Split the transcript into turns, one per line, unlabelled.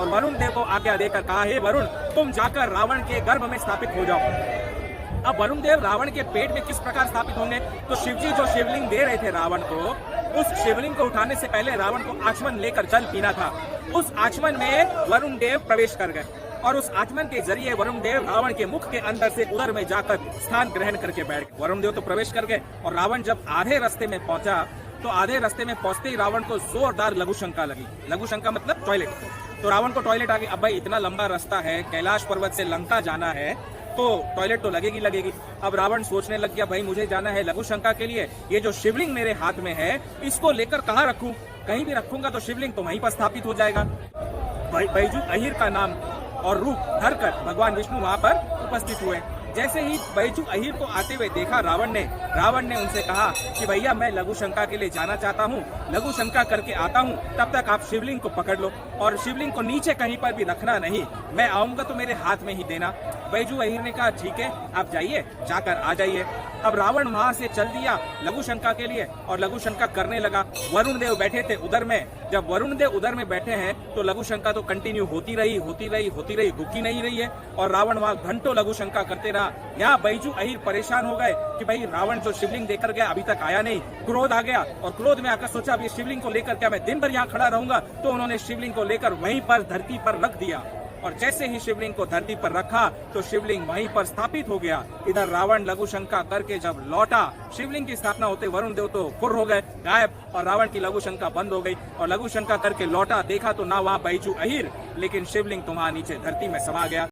और वरुण देव को आज्ञा देकर कहा, हे वरुण, तुम जाकर रावण के गर्भ में स्थापित हो जाओ। अब वरुण देव रावण के पेट में किस प्रकार स्थापित होंगे? तो शिवजी जो शिवलिंग दे रहे थे रावण को, उस शिवलिंग को उठाने से पहले रावण को आचमन लेकर जल पीना था। उस आचमन में वरुण देव प्रवेश कर गए और उस आचमन के जरिए वरुण देव रावण के मुख के अंदर से उदर में जाकर स्थान ग्रहण करके बैठ गए। वरुण देव तो प्रवेश कर गए और रावण जब आधे रास्ते में पहुंचा तो आधे रास्ते में पहुंचते ही रावण को जोरदार लघु शंका लगी। लघु शंका मतलब टॉयलेट। तो रावण को टॉयलेट आ गई। अब भाई इतना लंबा रास्ता है, कैलाश पर्वत से लंका जाना है, तो टॉयलेट तो लगेगी। अब रावण सोचने लग गया, भाई मुझे जाना है लघु शंका के लिए, ये जो शिवलिंग मेरे हाथ में है इसको लेकर कहाँ रखूं? कहीं भी रखूंगा तो शिवलिंग तो वहीं पर स्थापित हो जाएगा। बैजू अहिर का नाम और रूप धरकर भगवान विष्णु वहां पर उपस्थित हुए। जैसे ही बैजू अहिर को आते हुए देखा रावण ने उनसे कहा कि भैया मैं लघु शंका के लिए जाना चाहता हूँ, लघु शंका करके आता हूँ, तब तक आप शिवलिंग को पकड़ लो और शिवलिंग को नीचे कहीं पर भी रखना नहीं, मैं आऊंगा तो मेरे हाथ में ही देना। बैजू अहिर ने कहा ठीक है, आप जाइए, जाकर आ जाइए। अब रावण वहां से चल दिया लघु शंका के लिए और लघु शंका करने लगा। वरुण देव बैठे थे उधर में। जब वरुण देव उधर में बैठे हैं तो लघु शंका तो कंटिन्यू होती रही, रुकी नहीं रही है और रावण वहां घंटों लघु शंका करते रहा। यहाँ बैजू अहिर परेशान हो गए कि भाई रावण जो शिवलिंग देकर गया अभी तक आया नहीं। क्रोध आ गया और क्रोध में आकर सोचा अभी शिवलिंग को लेकर क्या मैं दिन भर यहाँ खड़ा रहूंगा? तो उन्होंने शिवलिंग को लेकर वहीं पर धरती पर रख दिया और जैसे ही शिवलिंग को धरती पर रखा तो शिवलिंग वहीं पर स्थापित हो गया। इधर रावण लघु शंका करके जब लौटा, शिवलिंग की स्थापना होते वरुण देव तो फुर हो गए, गायब, और रावण की लघु शंका बंद हो गई। और लघु शंका करके लौटा, देखा तो ना वहां बैजू अहिर, लेकिन शिवलिंग तो वहां नीचे धरती में समा गया।